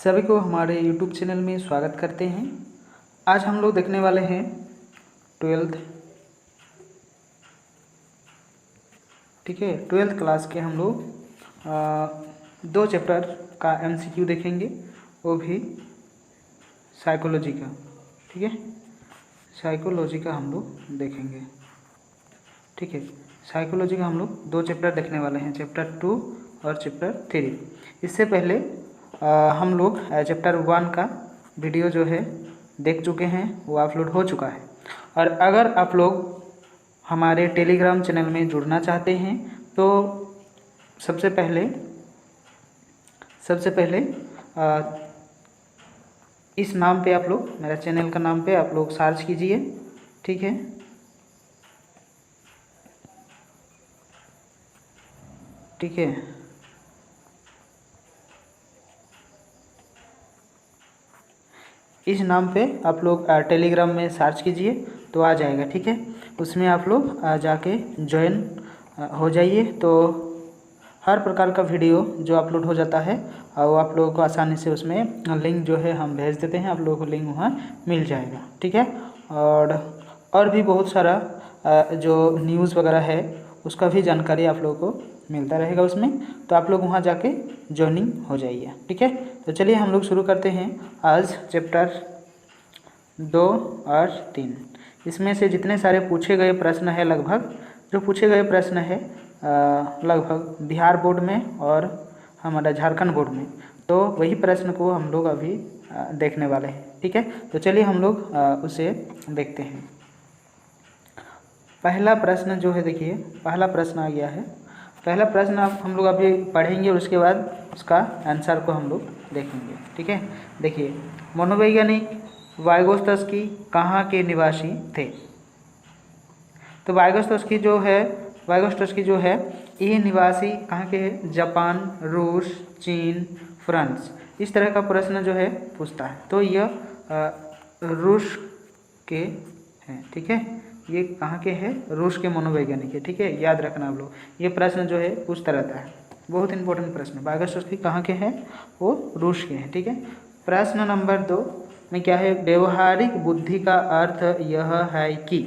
सभी को हमारे YouTube चैनल में स्वागत करते हैं। आज हम लोग देखने वाले हैं 12th, ठीक है। 12th क्लास के हम लोग 2 चैप्टर का MCQ देखेंगे, वो भी साइकोलॉजी का, ठीक है। साइकोलॉजी का हम लोग देखेंगे, ठीक है। साइकोलॉजी का हम लोग 2 चैप्टर देखने वाले हैं, चैप्टर 2 और चैप्टर 3। इससे पहले हम लोग चैप्टर 1 का वीडियो जो है देख चुके हैं, वो अपलोड हो चुका है। और अगर आप लोग हमारे टेलीग्राम चैनल में जुड़ना चाहते हैं तो सबसे पहले इस नाम पे आप लोग, मेरा चैनल का नाम पे आप लोग सर्च कीजिए, ठीक है। ठीक है, इस नाम पे आप लोग टेलीग्राम में सर्च कीजिए तो आ जाएगा, ठीक है। उसमें आप लोग जाके ज्वाइन हो जाइए, तो हर प्रकार का वीडियो जो अपलोड हो जाता है वो आप लोगों को आसानी से उसमें लिंक जो है हम भेज देते हैं, आप लोगों को लिंक वहाँ मिल जाएगा, ठीक है। और भी बहुत सारा जो न्यूज़ वगैरह है उसका भी जानकारी आप लोगों को मिलता रहेगा उसमें, तो आप लोग वहाँ जाके ज्वाइनिंग हो जाइए, ठीक है। तो चलिए हम लोग शुरू करते हैं आज चैप्टर 2 और 3। इसमें से जितने सारे पूछे गए प्रश्न है, लगभग जो पूछे गए प्रश्न है लगभग बिहार बोर्ड में और हमारा झारखंड बोर्ड में, तो वही प्रश्न को हम लोग अभी देखने वाले हैं, ठीक है। तो चलिए हम लोग उसे देखते हैं। पहला प्रश्न जो है, देखिए पहला प्रश्न आ गया है। पहला प्रश्न आप हम लोग अभी पढ़ेंगे और उसके बाद उसका आंसर को हम लोग देखेंगे, ठीक है। देखिए, मनोवैज्ञानिक वाइगोत्स्की कहाँ के निवासी थे? तो वाइगोत्स्की जो है ये निवासी कहाँ के है? जापान, रूस, चीन, फ्रांस, इस तरह का प्रश्न जो है पूछता है। तो यह रूस के हैं, ठीक है। ये कहाँ के हैं? रूस के मनोवैज्ञानिक है, ठीक है। याद रखना आप लोग, ये प्रश्न जो है पूछता रहता है, बहुत इंपॉर्टेंट प्रश्न। वाइगोत्स्की कहाँ के हैं? वो रूस के हैं, ठीक है। प्रश्न नंबर 2 में क्या है? व्यवहारिक बुद्धि का अर्थ यह है कि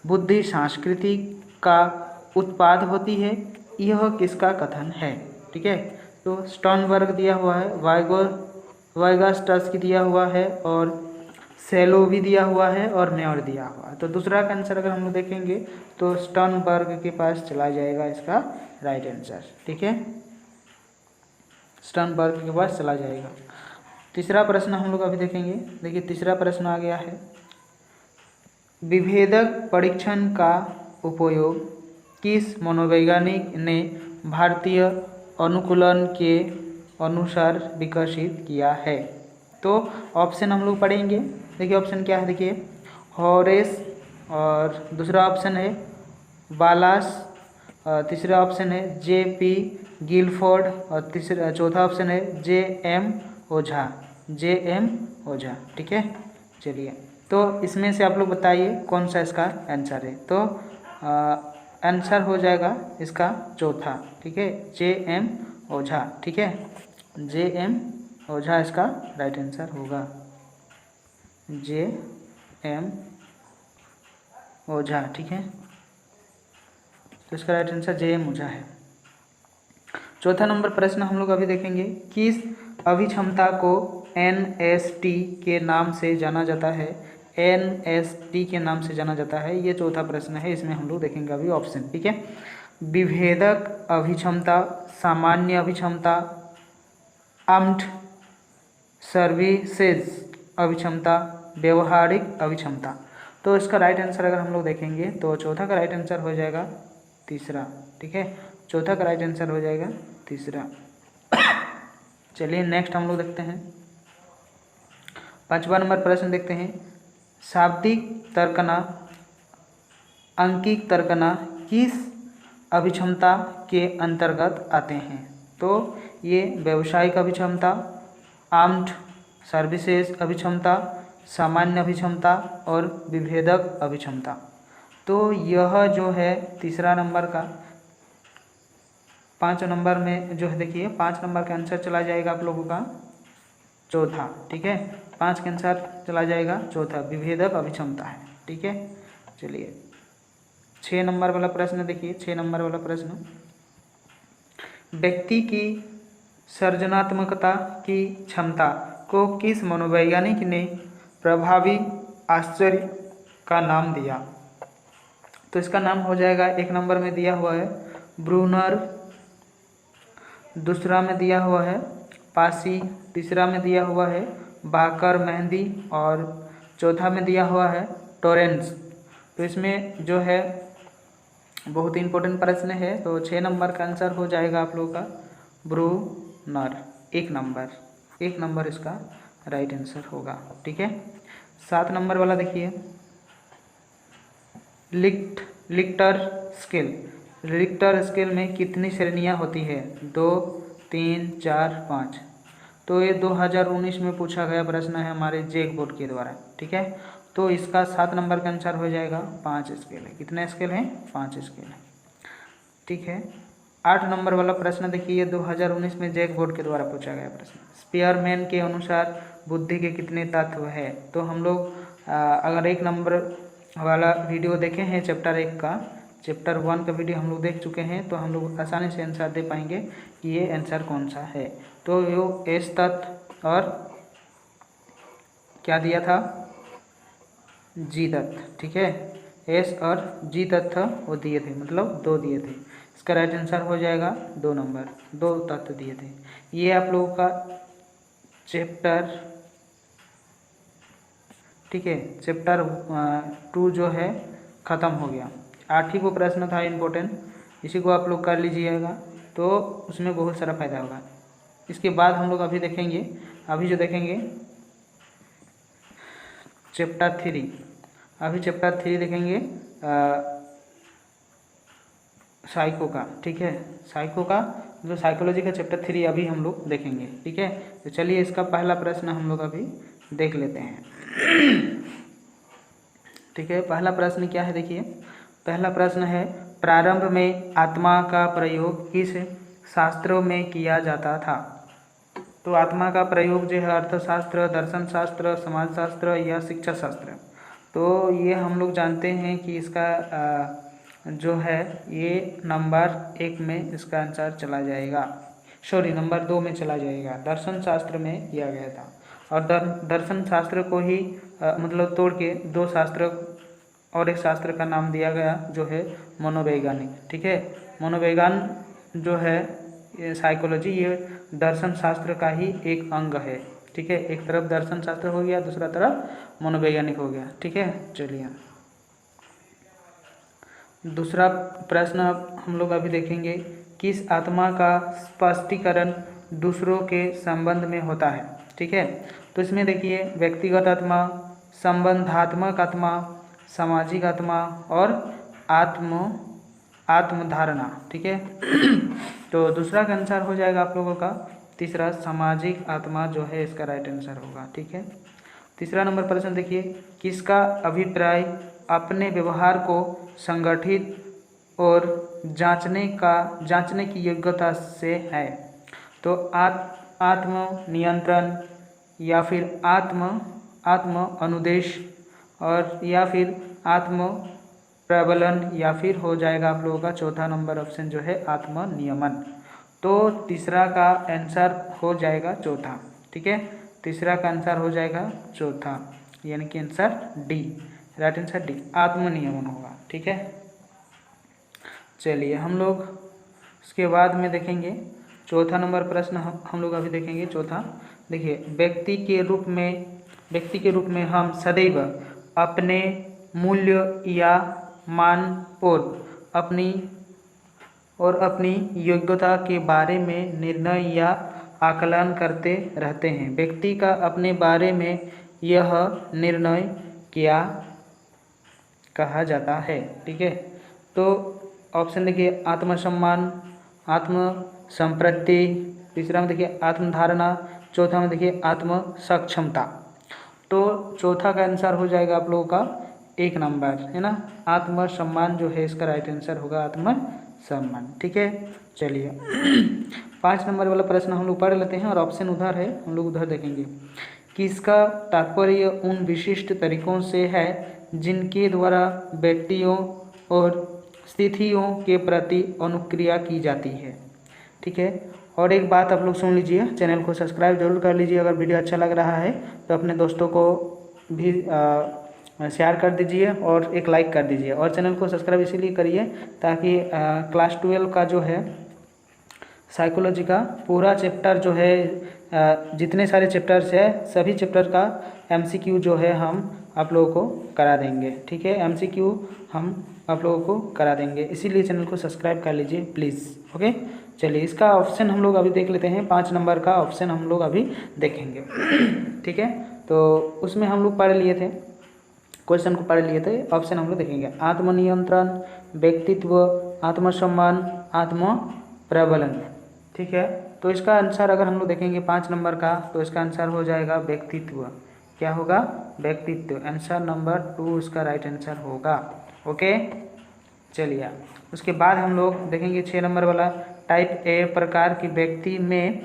बुद्धि संस्कृति का उत्पाद होती है, यह किसका कथन है? ठीक है। तो स्टर्नबर्ग दिया हुआ है, वाइगोत्स्की दिया हुआ है, और सेलो भी दिया हुआ है, और मेयर दिया हुआ है। तो दूसरा का आंसर अगर हम लोग देखेंगे तो स्टर्नबर्ग के पास चला जाएगा इसका राइट आंसर, ठीक है। स्टर्नबर्ग के पास चला जाएगा। तीसरा प्रश्न हम लोग अभी देखेंगे। देखिए, तीसरा प्रश्न आ गया है, विभेदक परीक्षण का उपयोग किस मनोवैज्ञानिक ने भारतीय अनुकूलन के अनुसार विकसित किया है? तो ऑप्शन हम लोग पढ़ेंगे। देखिए ऑप्शन क्या है, देखिए हॉरेस, और दूसरा ऑप्शन है बालास, तीसरा ऑप्शन है J.P. गिलफोर्ड, और चौथा ऑप्शन है J.M. ओझा, ठीक है। चलिए, तो इसमें से आप लोग बताइए कौन सा इसका आंसर है। तो आंसर हो जाएगा इसका चौथा, ठीक है, J.M. ओझा, ठीक है। J.M. ओझा इसका राइट आंसर होगा, J.M. ओझा, ठीक है। तो इसका राइट आंसर J.M. ओझा है। चौथा नंबर प्रश्न हम लोग अभी देखेंगे, किस अभिक्षमता को NST के नाम से जाना जाता है? NST के नाम से जाना जाता है, ये चौथा प्रश्न है। इसमें हम लोग देखेंगे अभी ऑप्शन, ठीक है। विभेदक अभिक्षमता, सामान्य अभिक्षमता, आर्म्ड सर्विसेज अभिक्षमता, व्यवहारिक अभिक्षमता। तो इसका राइट आंसर अगर हम लोग देखेंगे तो चौथा का राइट आंसर हो जाएगा तीसरा, ठीक है। चौथा का राइट आंसर हो जाएगा तीसरा। चलिए नेक्स्ट हम लोग देखते हैं, 5वां नंबर प्रश्न देखते हैं, शाब्दिक तर्कना, अंकिक तर्कना किस अभिक्षमता के अंतर्गत आते हैं? तो ये व्यावसायिक अभिक्षमता, आर्म्ड सर्विसेज अभिक्षमता, सामान्य अभिक्षमता और विभेदक अभिक्षमता। तो यह जो है तीसरा नंबर का, 5 नंबर में जो है, देखिए 5 नंबर का आंसर चला जाएगा आप लोगों का चौथा। ठीक है, 5 के अनुसार चला जाएगा चौथा, विभेदक अभिक्षमता है। ठीक है, चलिए 6 नंबर वाला प्रश्न देखिए। 6 नंबर वाला प्रश्न, व्यक्ति की सृजनात्मकता की क्षमता को किस मनोवैज्ञानिक ने प्रभावी आश्चर्य का नाम दिया? तो इसका नाम हो जाएगा, 1 नंबर में दिया हुआ है ब्रूनर, दूसरा में दिया हुआ है पासी, तीसरा में दिया हुआ है बाकर मेहंदी और चौथा में दिया हुआ है टोरेंस। तो इसमें जो है बहुत इंपॉर्टेंट प्रश्न है, तो 6 नंबर का आंसर हो जाएगा आप लोगों का ब्रूनर, 1 नंबर। 1 नंबर इसका राइट आंसर होगा। ठीक है, 7 नंबर वाला देखिए, लिक्टर स्केल। लिक्टर स्केल में कितनी श्रेणियां होती है? 2, 3, 4, 5। तो ये 2019 में पूछा गया प्रश्न है हमारे जेक बोर्ड के द्वारा। ठीक है, तो इसका 7 नंबर का आंसर हो जाएगा 5 स्केल है। कितने स्केल हैं? 5 स्केल है। ठीक है, 8 नंबर वाला प्रश्न देखिए, 2019 में जेक बोर्ड के द्वारा पूछा गया प्रश्न, स्पीयरमैन के अनुसार बुद्धि के कितने तत्व है? तो हम लोग अगर 1 नंबर वाला वीडियो देखे हैं चैप्टर 1 का, चैप्टर 1 का वीडियो हम लोग देख चुके हैं, तो हम लोग आसानी से आंसर दे पाएंगे कि ये आंसर कौन सा है। तो यो एस तत्व और क्या दिया था? जी तत्व। ठीक है, एस और जी तत्व वो दिए थे, मतलब 2 दिए थे। इसका राइट आंसर हो जाएगा 2 नंबर, 2 तत्व दिए थे। ये आप लोगों का चैप्टर, ठीक है, चैप्टर 2 जो है ख़त्म हो गया। 8 ही को प्रश्न था इम्पोर्टेंट, इसी को आप लोग कर लीजिएगा तो उसमें बहुत सारा फायदा होगा। इसके बाद हम लोग अभी देखेंगे, अभी जो देखेंगे चैप्टर 3, अभी चैप्टर 3 देखेंगे साइको का। ठीक है, साइको का जो साइकोलॉजी का चैप्टर 3 अभी हम लोग देखेंगे। ठीक है, तो चलिए इसका पहला प्रश्न हम लोग अभी देख लेते हैं। ठीक है, पहला प्रश्न क्या है देखिए, पहला प्रश्न है, प्रारंभ में आत्मा का प्रयोग किस शास्त्रों में किया जाता था? तो आत्मा का प्रयोग जो है अर्थशास्त्र, दर्शन शास्त्र, समाज शास्त्र या शिक्षा शास्त्र। तो ये हम लोग जानते हैं कि इसका जो है ये नंबर 1 में इसका आंसर चला जाएगा, सॉरी नंबर 2 में चला जाएगा। दर्शन शास्त्र में किया गया था और दर्शन शास्त्र को ही मतलब तोड़ के 2 शास्त्र और एक शास्त्र का नाम दिया गया जो है मनोवैज्ञानिक। ठीक है, मनोविज्ञान जो है ये साइकोलॉजी, ये दर्शन शास्त्र का ही एक अंग है। ठीक है, एक तरफ दर्शन शास्त्र हो गया, दूसरा तरफ मनोवैज्ञानिक हो गया। ठीक है, चलिए दूसरा प्रश्न हम लोग अभी देखेंगे, किस आत्मा का स्पष्टीकरण दूसरों के संबंध में होता है? ठीक है, तो इसमें देखिए व्यक्तिगत आत्मा, संबंधात्मक आत्मा, सामाजिक आत्मा और आत्मधारणा। ठीक है, तो दूसरा का आंसर हो जाएगा आप लोगों का तीसरा, सामाजिक आत्मा जो है इसका राइट आंसर होगा। ठीक है, तीसरा नंबर प्रश्न देखिए, किसका अभिप्राय अपने व्यवहार को संगठित और जांचने की योग्यता से है? तो आत्म नियंत्रण या फिर आत्म अनुदेश और या फिर आत्म प्रबलन या फिर हो जाएगा आप लोगों का चौथा नंबर ऑप्शन जो है आत्म नियमन। तो तीसरा का आंसर हो जाएगा चौथा। ठीक है, तीसरा का आंसर हो जाएगा चौथा, यानी कि answer D, right answer D, आत्मनियमन होगा। ठीक है, चलिए हम लोग इसके बाद में देखेंगे चौथा नंबर प्रश्न हम लोग अभी देखेंगे चौथा। देखिए व्यक्ति के रूप में हम सदैव अपने मूल्य या मान और अपनी योग्यता के बारे में निर्णय या आकलन करते रहते हैं। व्यक्ति का अपने बारे में यह निर्णय क्या कहा जाता है? ठीक है, तो ऑप्शन देखिए आत्मसम्मान, आत्मसंप्रति, तीसरा में देखिए आत्मधारणा, चौथा में देखिए आत्म सक्षमता। तो चौथा का आंसर हो जाएगा आप लोगों का 1 नंबर, है ना, आत्मसम्मान जो है इसका राइट आंसर होगा आत्म सम्मान। ठीक है, चलिए 5 नंबर वाला प्रश्न हम लोग पढ़ लेते हैं और ऑप्शन उधर है, हम लोग उधर देखेंगे कि इसका तात्पर्य उन विशिष्ट तरीकों से है जिनके द्वारा व्यक्तियों और स्थितियों के प्रति अनुक्रिया की जाती है। ठीक है, और एक बात आप लोग सुन लीजिए, चैनल को सब्सक्राइब जरूर कर लीजिए। अगर वीडियो अच्छा लग रहा है तो अपने दोस्तों को भी शेयर कर दीजिए और एक लाइक कर दीजिए। और चैनल को सब्सक्राइब इसीलिए करिए ताकि क्लास 12 का जो है साइकोलॉजी का पूरा चैप्टर जो है, जितने सारे चैप्टर्स है सभी चैप्टर का MCQ जो है हम आप लोगों को करा देंगे। ठीक है, MCQ हम आप लोगों को करा देंगे, इसीलिए चैनल को सब्सक्राइब कर लीजिए प्लीज़। ओके, चलिए इसका ऑप्शन हम लोग अभी देख लेते हैं। 5 नंबर का ऑप्शन हम लोग अभी देखेंगे। ठीक है, तो उसमें हम लोग पढ़ लिए थे, क्वेश्चन को पढ़ लिए थे, ऑप्शन हम लोग देखेंगे। आत्मनियंत्रण, व्यक्तित्व, आत्मसम्मान, आत्म प्रबलन। ठीक है, तो इसका आंसर अगर हम लोग देखेंगे 5 नंबर का, तो इसका आंसर हो जाएगा व्यक्तित्व। क्या होगा? व्यक्तित्व। आंसर नंबर 2 इसका राइट आंसर होगा। ओके, चलिए उसके बाद हम लोग देखेंगे 6 नंबर वाला, टाइप ए प्रकार की व्यक्ति में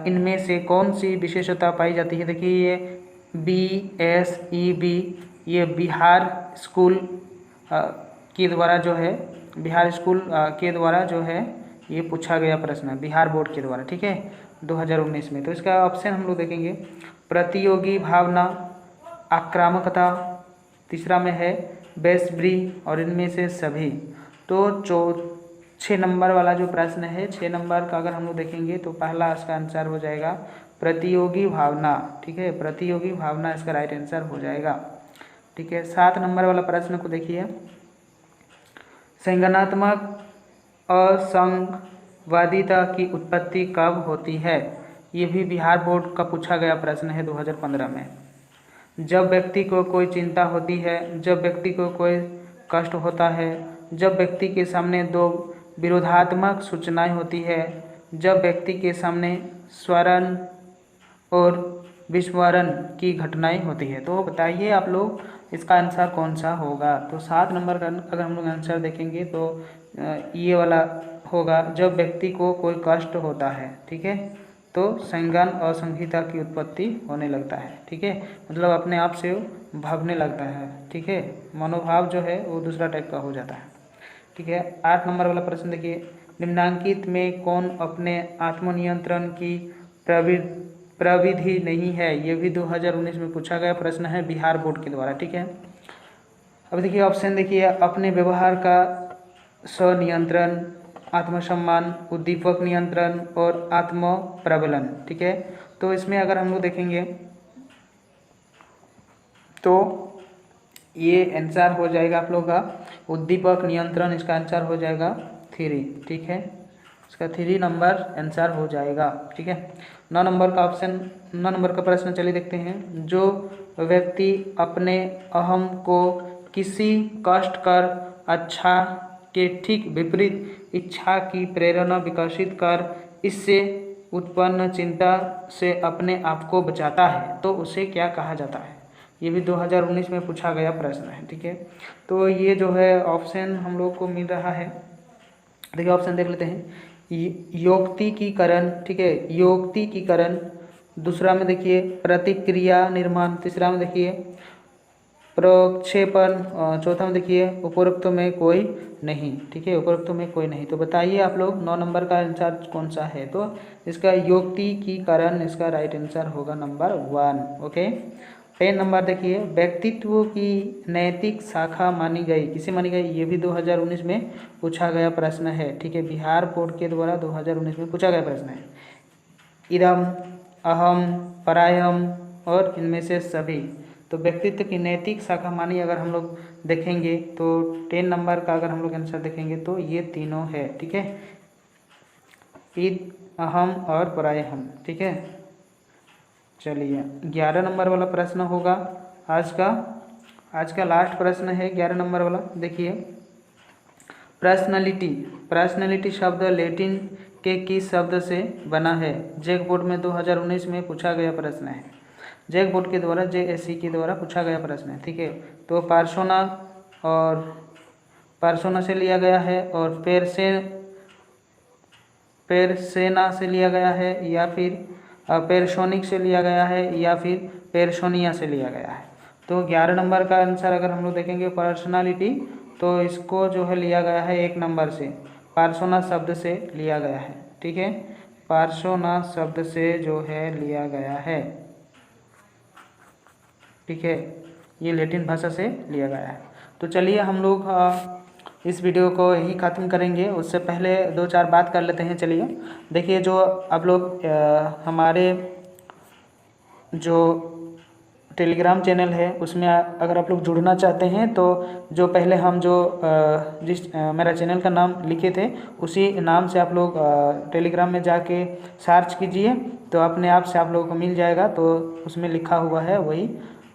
इनमें से कौन सी विशेषता पाई जाती है। देखिए ये BSEB, ये बिहार स्कूल के द्वारा जो है, बिहार स्कूल के द्वारा जो है ये पूछा गया प्रश्न है, बिहार बोर्ड के द्वारा। ठीक है, 2019 में। तो इसका ऑप्शन हम लोग देखेंगे, प्रतियोगी भावना, आक्रामकता, तीसरा में है बेसब्री, और इनमें से सभी। तो 6 नंबर वाला जो प्रश्न है, 6 नंबर का अगर हम लोग देखेंगे तो पहला इसका आंसर हो जाएगा प्रतियोगी भावना। ठीक है, प्रतियोगी भावना इसका राइट आंसर हो जाएगा। ठीक है, 7 नंबर वाला प्रश्न को देखिए, संज्ञानात्मक असंगवादिता की उत्पत्ति कब होती है। ये भी बिहार बोर्ड का पूछा गया प्रश्न है 2015 में। जब व्यक्ति को कोई चिंता होती है, जब व्यक्ति को कोई कष्ट होता है, जब व्यक्ति के सामने दो विरोधात्मक सूचनाएं होती है, जब व्यक्ति के सामने स्वरण और विस्मरण की घटनाएं होती है। तो बताइए आप लोग इसका आंसर कौन सा होगा। तो 7 नंबर का अगर हम लोग आंसर देखेंगे तो ये वाला होगा, जब व्यक्ति को कोई कष्ट होता है। ठीक है, तो संज्ञान असंहिता की उत्पत्ति होने लगता है। ठीक है, मतलब अपने आप से भागने लगता है। ठीक है, मनोभाव जो है वो दूसरा टाइप का हो जाता है। ठीक है, 8 नंबर वाला प्रश्न देखिए, निम्नांकित में कौन अपने आत्मनियंत्रण की प्रविधि नहीं है। ये भी 2019 में पूछा गया प्रश्न है बिहार बोर्ड के द्वारा। ठीक है, अब देखिए ऑप्शन देखिए, अपने व्यवहार का स्वनियंत्रण, आत्मसम्मान, उद्दीपक नियंत्रण और आत्म प्रबलन। ठीक है, तो इसमें अगर हम लोग देखेंगे तो ये आंसर हो जाएगा आप लोग का उद्दीपक नियंत्रण, इसका आंसर हो जाएगा 3। ठीक है, इसका 3 नंबर आंसर हो जाएगा। ठीक है, 9 नंबर का ऑप्शन, 9 नंबर का प्रश्न चलिए देखते हैं। जो व्यक्ति अपने अहम को किसी कष्ट कर अच्छा के ठीक विपरीत इच्छा की प्रेरणा विकसित कर इससे उत्पन्न चिंता से अपने आप को बचाता है, तो उसे क्या कहा जाता है। ये भी 2019 में पूछा गया प्रश्न है। ठीक है, तो ये जो है ऑप्शन हम लोग को मिल रहा है। देखिए ऑप्शन देख लेते हैं, योक्तिकीकरण। ठीक है, योक्तिकीकरण, दूसरा में देखिए प्रतिक्रिया निर्माण, तीसरा में देखिए प्रक्षेपण, चौथा में देखिए उपरोक्त में कोई नहीं। ठीक है, उपरोक्त में कोई नहीं। तो बताइए आप लोग 9 नंबर का आंसर कौन सा है। तो इसका योक्तिकीकरण इसका राइट आंसर होगा नंबर 1। ओके, 10 नंबर देखिए, व्यक्तित्व की नैतिक शाखा मानी गई, किसे मानी गई। ये भी 2019 में पूछा गया प्रश्न है। ठीक है, बिहार बोर्ड के द्वारा 2019 में पूछा गया प्रश्न है। इदम, अहम, परायम और इनमें से सभी। तो व्यक्तित्व की नैतिक शाखा मानी अगर हम लोग देखेंगे तो 10 नंबर का अगर हम लोग आंसर देखेंगे तो ये तीनों है। ठीक है, ईद, अहम और परायम। ठीक है, चलिए 11 नंबर वाला प्रश्न होगा आज का लास्ट प्रश्न है 11 नंबर वाला। देखिए पर्सनालिटी, पर्सनालिटी शब्द लैटिन के किस शब्द से बना है। जैक बोर्ड में 2019 में पूछा गया प्रश्न है, जैक बोर्ड के द्वारा JSC के द्वारा पूछा गया प्रश्न है। ठीक है, तो पार्सोना और पर्सोना से लिया गया है, और पेरसेना से लिया गया है, या फिर पेरसोनिक से लिया गया है, या फिर पेरसोनिया से लिया गया है। तो 11 नंबर का आंसर अगर हम लोग देखेंगे पर्सनालिटी, तो इसको जो है लिया गया है 1 नंबर से, पर्सोना शब्द से लिया गया है। ठीक है, पर्सोना शब्द से जो है लिया गया है। ठीक है, ये लैटिन भाषा से लिया गया है। तो चलिए हम लोग इस वीडियो को यही ख़त्म करेंगे। उससे पहले 2-4 बात कर लेते हैं। चलिए देखिए, जो आप लोग हमारे जो टेलीग्राम चैनल है उसमें अगर आप लोग जुड़ना चाहते हैं, तो जो पहले हम जो मेरा चैनल का नाम लिखे थे उसी नाम से आप लोग टेलीग्राम में जाके सर्च कीजिए, तो अपने आप से आप लोगों को मिल जाएगा। तो उसमें लिखा हुआ है वही,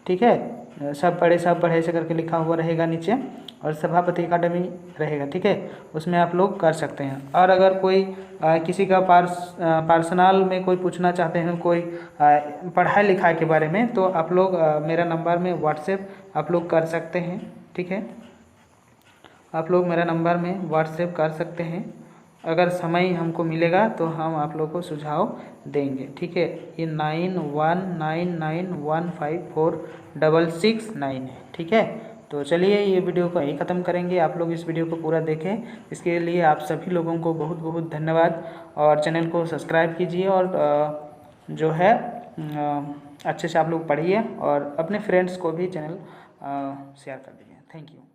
ठीक है, सब पढ़े से करके लिखा हुआ रहेगा नीचे, और सभापति एकेडमी रहेगा। ठीक है, उसमें आप लोग कर सकते हैं। और अगर कोई किसी का पर्सनल में कोई पूछना चाहते हैं, कोई पढ़ाई लिखाई के बारे में, तो आप लोग मेरा नंबर में व्हाट्सएप आप लोग कर सकते हैं। ठीक है, आप लोग मेरा नंबर में व्हाट्सएप कर सकते हैं। अगर समय हमको मिलेगा तो हम आप लोग को सुझाव देंगे। ठीक है, ये 9199154669 है। ठीक है, तो चलिए ये वीडियो को यहीं ख़त्म करेंगे। आप लोग इस वीडियो को पूरा देखें, इसके लिए आप सभी लोगों को बहुत बहुत धन्यवाद। और चैनल को सब्सक्राइब कीजिए, और जो है अच्छे से आप लोग पढ़िए, और अपने फ्रेंड्स को भी चैनल शेयर कर दीजिए। Thank you.